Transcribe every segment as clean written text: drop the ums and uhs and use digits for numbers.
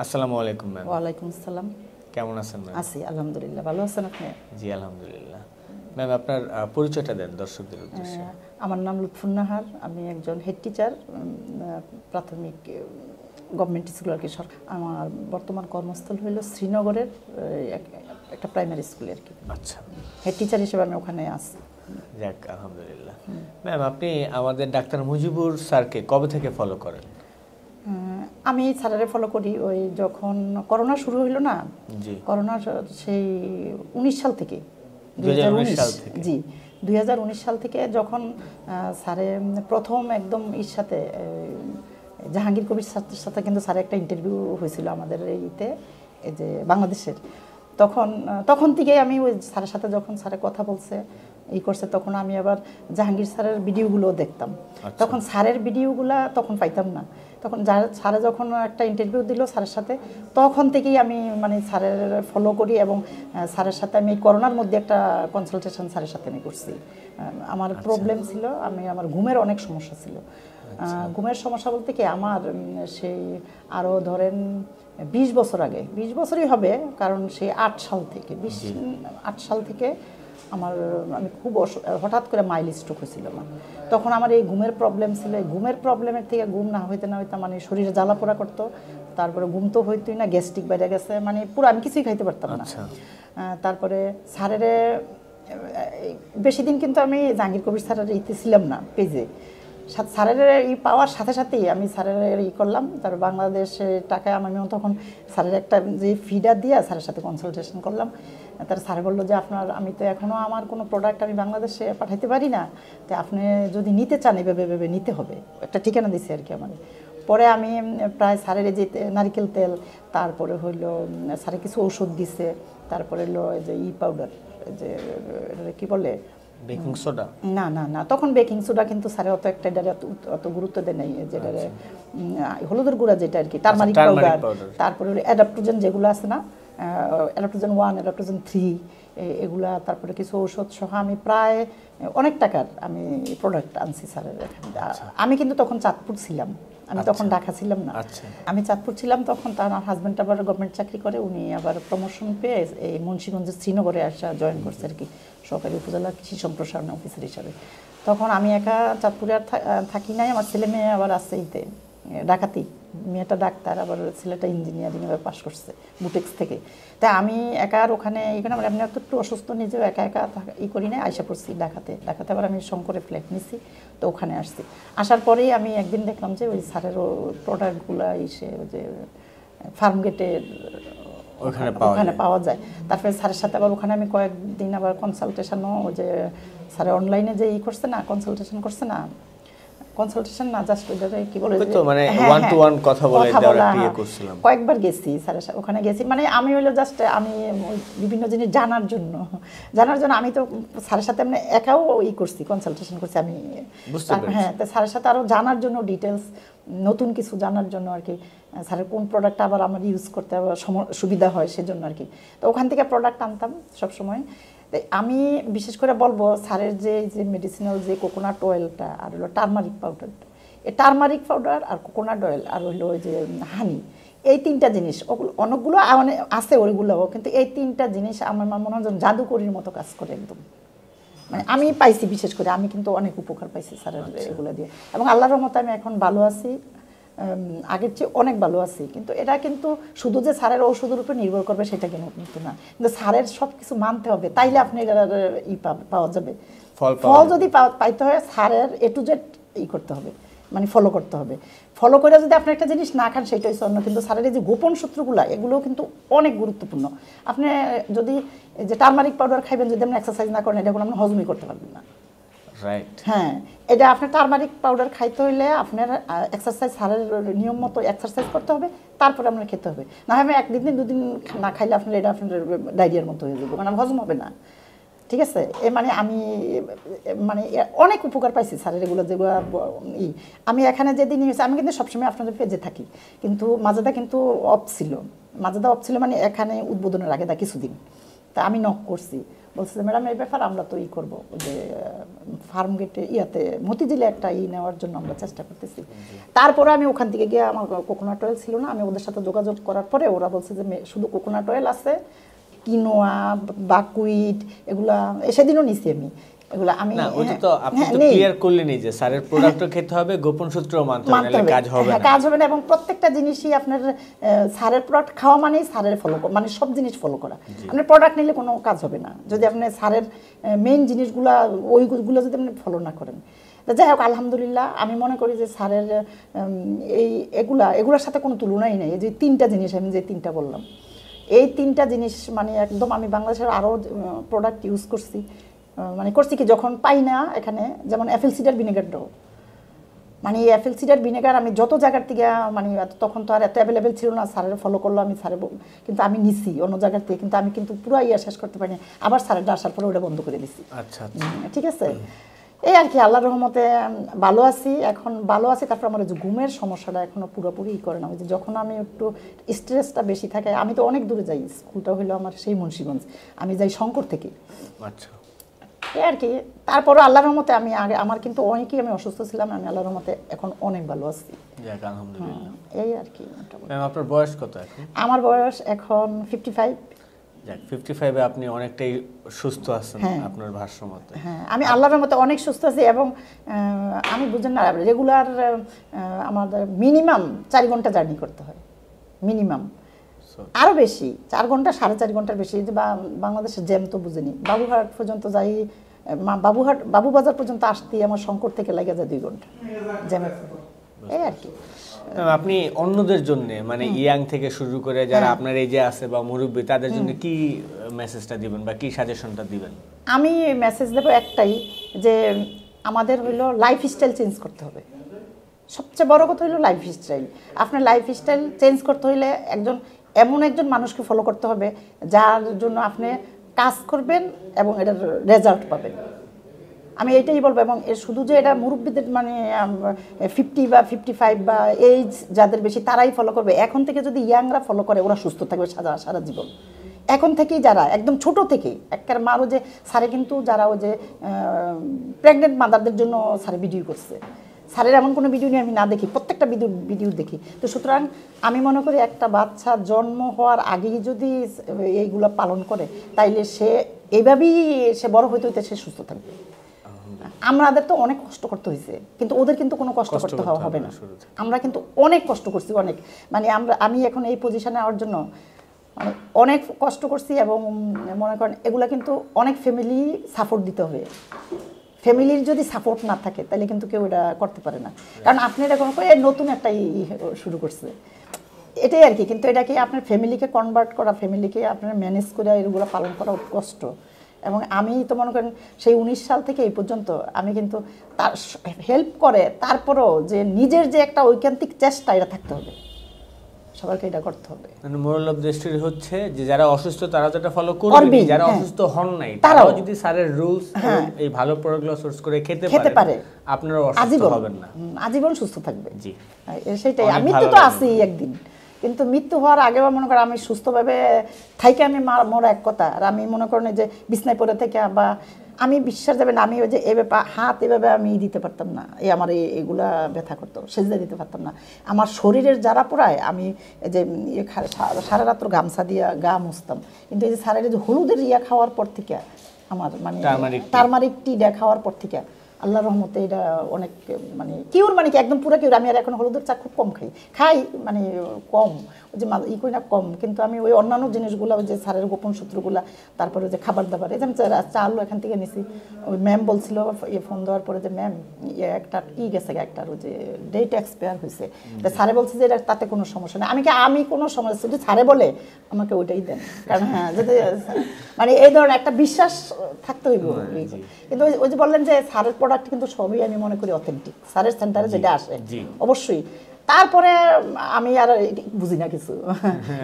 আসসালামু আলাইকুম ম্যাম। ওয়ালাইকুম আসসালাম। কেমন আছেন ম্যাম? আছি আলহামদুলিল্লাহ, ভালো আছেন আপনি? জি আলহামদুলিল্লাহ। ম্যাম আপনার পরিচয়টা দেন দর্শকদের উদ্দেশ্যে। আমার নাম লুৎফুন্নাহার, আমি একজন হেড টিচার প্রাথমিক গভর্নমেন্ট স্কুল আর কি। আমার বর্তমান কর্মস্থল হইল শ্রীনগরের একটা প্রাইমারি স্কুলে আর কি। আচ্ছা, হেড টিচার হিসেবে আমি ওখানে আছি। যাক আলহামদুলিল্লাহ। ম্যাম আপনি আমাদের ডাক্তার মুজিবুর স্যারকে কবে থেকে ফলো করেন? আমি স্যারের ফলো করি ওই যখন করোনা শুরু হইল না, জি করোনার সেই 19 সাল থেকে, 2019 সাল থেকে। জি 2019 সাল থেকে যখন স্যারে প্রথম একদম এর সাথে জাহাঙ্গীর কবির স্যারের সাথে কিন্তু স্যারের একটা ইন্টারভিউ হয়েছিল আমাদের এইতে, এই যে বাংলাদেশের। তখন থেকেই আমি ওই স্যারের সাথে যখন স্যারে কথা বলছে এই করছে, তখন আমি আবার জাহাঙ্গীর স্যারের ভিডিওগুলো দেখতাম। তখন স্যারের ভিডিওগুলো তখন পাইতাম না, তখন স্যারে যখন একটা ইন্টারভিউ দিল স্যারের সাথে, তখন থেকেই আমি মানে স্যারের ফলো করি। এবং স্যারের সাথে আমি করোনার মধ্যে একটা কনসালটেশন স্যারের সাথে আমি করছি। আমার প্রবলেম ছিল, আমার ঘুমের অনেক সমস্যা ছিল। ঘুমের সমস্যা বলতে কি, আমার সেই আরও ধরেন 20 বছর আগে, 20 বছরই হবে, কারণ সেই 8 সাল থেকে আমি খুব হঠাৎ করে মাইল স্ট্রোক হয়েছিল আমার। তখন আমার এই ঘুমের প্রবলেম ছিল। এই ঘুমের প্রবলেমের থেকে ঘুম না হইতে মানে শরীরে জ্বালা পোড়া করতো, তারপরে ঘুম তো হইতোই না, গ্যাস্ট্রিক বাইরে গেছে, মানে পুরো আমি কিছুই খাইতে পারতাম না। তারপরে স্যারের বেশি দিন কিন্তু আমি জাহাঙ্গীর কবির স্যারের ইতে ছিলাম না পেজে। স্যারের ই পাওয়ার সাথে সাথেই আমি স্যারের ই করলাম। তারপর বাংলাদেশের টাকায় আমি তখন স্যারের একটা যে ফিডা দিয়ে স্যারের সাথে কনসালটেশন করলাম। তার স্যার বললো যে আমি তো এখনও আমার কোনো প্রোডাক্ট আমি বাংলাদেশে পাঠাইতে পারি না, তো আপনি যদি নিতে চান ভেবে নিতে হবে, একটা ঠিকানা দিছে আর কি আমার। পরে আমি প্রায় স্যারের যে নারিকেল তেল, তারপরে হইলো স্যারের কিছু ওষুধ দিছে, তারপরে হলো যে পাউডার, যে কি বলে বেকিং সোডা, না তখন বেকিং সোডা কিন্তু স্যার অত গুরুত্ব দেয় নাই, যেটা হলুদের গুঁড়া যেটা আর কি, টারমারিক পাউডার, তারপরে অ্যাডাপ্টোজেন যেগুলো আছে না, অ্যাডাপ্টোজেন 1, অ্যাডাপ্টোজেন 3, এগুলা, তারপরে কিছু ঔষধ সহ আমি প্রায় অনেক টাকার আমি প্রোডাক্ট আনছি স্যারের। আমি কিন্তু তখন চাঁদপুর ছিলাম, আমি তখন ঢাকা ছিলাম না। আমি চাঁদপুর ছিলাম তখন। তার আমার হাজব্যান্ড আবার গভর্নমেন্ট চাকরি করে, উনি আবার প্রমোশন পেয়ে এই মুন্সিগঞ্জের শ্রীনগরে আসা জয়েন করছে আর কি, সরকারি উপজেলা কৃষি সম্প্রসারণ অফিসার হিসাবে। তখন আমি একা চাঁদপুরে আর থাকি নাই, আমার ছেলে মেয়ে আবার আসছে ইতে ঢাকাতে। মেয়েটা ডাক্তার, আবার ছেলেটা ইঞ্জিনিয়ারিং এবার পাশ করছে বুটেক্স থেকে। তাই আমি একা আর ওখানে আমার এমনি একটু অসুস্থ, নিজেও একা করি না, আইসা পড়ছি ঢাকাতে আবার আমি শঙ্করে ফ্ল্যাট নিছি, তো ওখানে আসছি। আসার পরেই আমি একদিন দেখলাম যে ওই স্যারের প্রোডাক্টগুলো এসে যে ফার্ম গেটের ওখানে পাওয়া যায়। তারপরে স্যারের সাথে আবার ওখানে আমি কয়েকদিন আবার কনসালটেশনও, ওই যে স্যারে অনলাইনে যে কনসালটেশন করছে না, জাস্ট ওইটারে কি বলে তো মানে ওয়ান টু ওয়ান কথা বলে ইয়ে করছিলাম। কয়েকবার গেছি স্যারের ওখানে গেছি, মানে আমি হইলো জাস্ট আমি বিভিন্ন জিনিস জানার জন্য আমি তো স্যারের সাথে আমি একাও করছি, কনসালটেশন করছি আমি। হ্যাঁ, তো স্যারের সাথে আরও জানার জন্য, ডিটেলস নতুন কিছু জানার জন্য আর কি, স্যারের কোন প্রোডাক্টটা আবার আমার ইউজ করতে সুবিধা হয় সেজন্য আর কি। তো ওখান থেকে প্রোডাক্ট আনতাম সবসময়। আমি বিশেষ করে বলবো স্যারের যে মেডিসিনাল যে কোকোনাট অয়েলটা, আর হলো টারমারিক পাউডারটা, এই টারমারিক পাউডার আর কোকোনাট অয়েল আর হলো ওই যে হানি, এই 3টা জিনিস, অনেকগুলো আছে ওইগুলোও, কিন্তু এই 3টা জিনিস আমার মনে হয় জাদুকরির মতো কাজ করে একদম। মানে আমি পাইছি, বিশেষ করে আমি কিন্তু অনেক উপকার পাইছি স্যারের এগুলো দিয়ে, এবং আল্লাহর রহমতে আমি এখন ভালো আছি, আগের চেয়ে অনেক ভালো আছি। কিন্তু এটা কিন্তু শুধু যে স্যারের ওষুধের উপর নির্ভর করবে সেটা কিন্তু না, কিন্তু স্যারের সব কিছু মানতে হবে, তাইলে আপনি পাওয়া যাবে ফল। যদি পাইতে হয় স্যারের A to Z করতে হবে, মানে ফলো করতে হবে। ফলো করে যদি আপনি একটা জিনিস না খান সেটা হচ্ছে অন্য, কিন্তু স্যারের যে গোপন সূত্রগুলো এগুলোও কিন্তু অনেক গুরুত্বপূর্ণ। আপনি যদি যে টারমারিক পাউডার খাইবেন, যদি আপনি এক্সারসাইজ না করেন, এটা কোনো আপনি হজমই করতে পারবেন না। হ্যাঁ, এটা আপনার টারমারিক পাউডার খাইতে হইলে আপনার এক্সারসাইজ, স্যারের নিয়ম মতো এক্সারসাইজ করতে হবে, তারপরে আপনার খেতে হবে। না হয় একদিন 2 দিন না খাইলে আপনার এটা আপনার ডায়রিয়ার মতো হয়ে যাবে, মানে হজম হবে না। ঠিক আছে, মানে আমি অনেক উপকার পাইছি স্যারের এগুলো, যেগুলো আমি এখানে যেদিন হয়েছে, আমি কিন্তু সবসময় আপনাদের পেজে থাকি, কিন্তু মাঝেটা কিন্তু অফ ছিল, মানে এখানে উদ্বোধনের আগে কিছুদিন, তা আমি নক করছি, বলছে যে ম্যাডাম এই ব্যাপার আমরা তো করবো যে ফার্ম গেটে ইয়াতে মতিঝিলে একটা নেওয়ার জন্য আমরা চেষ্টা করতেছি। তারপরে আমি ওখান থেকে গিয়ে, আমার কোকোনাট অয়েল ছিল না, আমি ওদের সাথে যোগাযোগ করার পরে ওরা বলছে যে শুধু কোকোনাট অয়েল আছে, কিনোয়া, বাকুইট, এগুলা সেদিনও নিছি আমি এগুলা। আমি না, ওটা তো আপনি তো ক্লিয়ার করলেনই যে স্যারের প্রোডাক্টও খেতে হবে, গোপন সূত্রও মানতে হবে, নাহলে কাজ হবে না। কাজ হবে না, এবং প্রত্যেকটা জিনিসই আপনার স্যারের প্রোডাক্ট খাওয়া মানেই স্যারের ফলো করা, মানে সব জিনিস ফলো করা। আপনার প্রোডাক্ট নিলে কোনো কাজ হবে না যদি আপনি স্যারের মেইন জিনিসগুলা ওইগুলো যদি আপনি ফলো না করেন। যাই হোক, আলহামদুলিল্লাহ আমি মনে করি যে স্যারের এগুলার সাথে কোনো তুলনাই নেই। এই যে 3টা জিনিস আমি যে 3টা বললাম, এই 3টা জিনিস মানে একদম, আমি বাংলাদেশের আরও প্রোডাক্ট ইউজ করছি, মানে করছি কি যখন পাই না এখানে, যেমন অ্যাপেল সিডার ভিনেগারটাও, মানে এই অ্যাপেল সিডার ভিনেগার আমি যত জায়গার থেকে, মানে তখন তো আর এত অ্যাভেলেবেল ছিল না, স্যারের ফলো করলো, আমি স্যারের কিন্তু আমি নিছি অন্য জায়গার থেকে, কিন্তু আমি কিন্তু পুরো শেষ করতে পারিনি, আবার স্যারেরটা আসার পরে ওটা বন্ধ করে দিছি। আচ্ছা, ঠিক আছে, এই আর কি, আল্লাহর রহমতে ভালো আছি এখন, ভালো আছি। তারপর আমার যে ঘুমের সমস্যাটা এখনো পুরোপুরি করে না, যে যখন আমি একটু স্ট্রেসটা বেশি থাকে, আমি তো অনেক দূরে যাই, স্কুলটা হলো আমার সেই মুন্সিগঞ্জ, আমি যাই শঙ্কর থেকে। আচ্ছা, এই আর কি। তারপরে আল্লাহর রহমতে আমি আগে, আমার কিন্তু অনেকই আমি অসুস্থ ছিলাম, আমি আল্লাহর রহমতে এখন অনেক ভালো আছি। যাক আলহামদুলিল্লাহ। এই আর কি। ম্যাম আপনার বয়স কত এখন? আমার বয়স এখন 55। যাক, 55 এ আপনি অনেকটাই সুস্থ আছেন আপনার ভাষ্য মতে। হ্যাঁ, আমি আল্লাহর রহমতে অনেক সুস্থ আছি, এবং আমি বুঝেন না, রেগুলার আমাদের মিনিমাম 4 ঘন্টা জার্নি করতে হয়, মিনিমাম, আরও বেশি 4 ঘন্টা, 4.5 ঘন্টার বেশি। যে বাংলাদেশের জ্যাম তো বুঝিনি, বাবুঘাট পর্যন্ত যাই, বাবুবাজার পর্যন্ত আসতে আমার শঙ্কর থেকে লাগে যায় 2 ঘন্টা জ্যামের। এই আর কি। আপনি অন্যদের জন্য, মানে ইয়াং থেকে শুরু করে যারা আপনার এই যে আছে বা মুরব্বী, তাদের জন্য কি মেসেজটা দিবেন বা কি সাজেশনটা দিবেন? আমি মেসেজ দেব একটাই, যে আমাদের হইলো লাইফস্টাইল চেঞ্জ করতে হবে। সবচেয়ে বড় কথা হইলো লাইফস্টাইল। আপনার লাইফস্টাইল চেঞ্জ করতে হইলে এমন একজন মানুষকে ফলো করতে হবে যার জন্য আপনি কাজ করবেন এবং এটার রেজাল্ট পাবেন। আমি এটাই বলবো। এবং শুধু যে এটা মুরব্বীদের, মানে 50 বা 55 বা এইজ যাদের বেশি তারাই ফলো করবে, এখন থেকে যদি ইয়াংরা ফলো করে, ওরা সুস্থ থাকবে সারা জীবন। এখন থেকেই যারা একদম ছোট থেকে একটা মারও, যে স্যারে কিন্তু যারা ওই যে প্রেগনেন্ট মাদারদের জন্য স্যারে ভিডিও করছে, স্যারের এমন কোনো ভিডিও নিয়ে আমি না দেখি, প্রত্যেকটা ভিডিও দেখি। তো সুতরাং আমি মনে করি একটা বাচ্চা জন্ম হওয়ার আগেই যদি এইগুলো পালন করে, তাইলে সে এইভাবেই সে বড় হইতে হইতে সে সুস্থ থাকবে। আমাদের তো অনেক কষ্ট করতে হয়েছে, কিন্তু ওদের কিন্তু কোনো কষ্ট করতে হবে না। আমরা কিন্তু অনেক কষ্ট করছি, অনেক, মানে আমি এখন এই পজিশনে আসার জন্য মানে অনেক কষ্ট করছি। এবং মনে করেন এগুলা কিন্তু অনেক ফ্যামিলি সাপোর্ট দিতে হবে। ফ্যামিলির যদি সাপোর্ট না থাকে তাহলে কিন্তু কেউ এটা করতে পারে না। কারণ আপনি এটা কোনো নতুন একটা শুরু করছে, এটাই আর কি। কিন্তু এটাকে আপনার ফ্যামিলিকে কনভার্ট করা, ফ্যামিলিকে আপনার ম্যানেজ করে এগুলো পালন করা কষ্ট। এবং আমি তো মনে করেন সেই 19 সাল থেকে এই পর্যন্ত আমি কিন্তু তার হেল্প করে, তারপরও যে নিজের যে একটা ঐকান্তিক চেষ্টা, এটা থাকতে হবে, সবাইকে এটা করতে হবে। মানে মোরাল অফ দ্য স্টোরি হচ্ছে যে যারা অসুস্থ তারা তো এটা ফলো করবে, যারা অসুস্থ হন নাই তারাও যদি স্যারের রুলস এই ভালো প্রোডাক্টগুলো সোর্স করে খেতে পারে, আপনারা অসুস্থ হবেন না, আজীবন সুস্থ থাকবে। জি, সেটাই। আমি তো আছি একদিন, কিন্তু মৃত্যু হওয়ার আগে মনে করেন আমি সুস্থভাবে থাইকে আমি মোর এক কথা। আর আমি মনে করেন যে বিছনায় পড়ে থেকে, বা আমি বিশ্বাস যাবেন, আমি ওই যে এভাবে হাত এভাবে আমি দিতে পারতাম না, আমার এগুলা ব্যথা করতো, সেজদা দিতে পারতাম না। আমার শরীরের যারা পোড়ায়, আমি এই যে সারা রাত্র গামছা দিয়ে গা মুছতাম, কিন্তু এই যে সারের যে হলুদের খাওয়ার পর থেকে আমার, মানে টারমারিক টি খাওয়ার পর থেকে আল্লাহর রহমতে এটা অনেক, মানে কিউর, মানে কি একদম পুরো কিউর। আমি আর এখন হলুদের চা খুব কম খাই, মানে কম, ওই যে করি না কম, কিন্তু আমি ওই অন্যান্য জিনিসগুলো, ওই যে স্যারের গোপন সূত্রগুলো, তারপরে যে খাবার দাবার, এই যে আমি চাল এখান থেকে নিছি। ওই ম্যাম বলছিল ফোন দেওয়ার পরে যে ম্যাম একটা গেছে, একটা ওই যে ডেট এক্সপায়ার হয়েছে, স্যারে বলছে যে এটা তাতে কোনো সমস্যা নেই। আমি কোনো সমস্যা, যদি স্যারে বলে আমাকে ওইটাই দেন, কারণ হ্যাঁ, যদি মানে এই ধরনের একটা বিশ্বাস থাকতে হইব। কিন্তু ওই যে বললেন যে স্যারের প্রোডাক্ট কিন্তু সবই আমি মনে করি অথেন্টিক, স্যারের সেন্টারে যেটা আসে অবশ্যই। তারপরে আমি আর বুঝি না কিছু,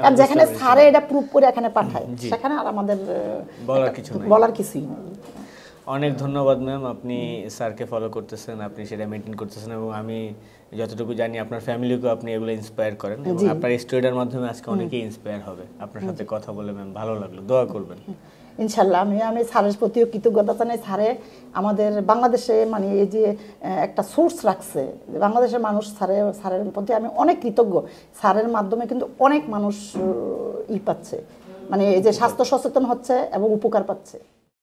কারণ যেখানে স্যারে এটা প্রুভ করে এখানে পাঠায়, সেখানে আর আমাদের বলার কিছুই নেই। অনেক ধন্যবাদ ম্যাম, আপনি স্যারকে ফলো করতেছেন, আপনি সেটা মেনটেন করতেছেন, এবং আমি যতটুকু জানি আপনার ফ্যামিলিকেও আপনি এগুলো ইন্সপায়ার করেন, এবং আপনার স্টোরিটার মাধ্যমে আজকে অনেকেই ইন্সপায়ার হবে। আপনার সাথে কথা বলে ম্যাম ভালো লাগলো, দোয়া করবেন। ইনশাল্লাহ আমি স্যারের প্রতিও কৃতজ্ঞতা জানাই। স্যারে আমাদের বাংলাদেশে মানে এই যে একটা সোর্স রাখছে, বাংলাদেশের মানুষ স্যারের প্রতি আমি অনেক কৃতজ্ঞ। স্যারের মাধ্যমে কিন্তু অনেক মানুষ পাচ্ছে, মানে এই যে স্বাস্থ্য সচেতন হচ্ছে এবং উপকার পাচ্ছে।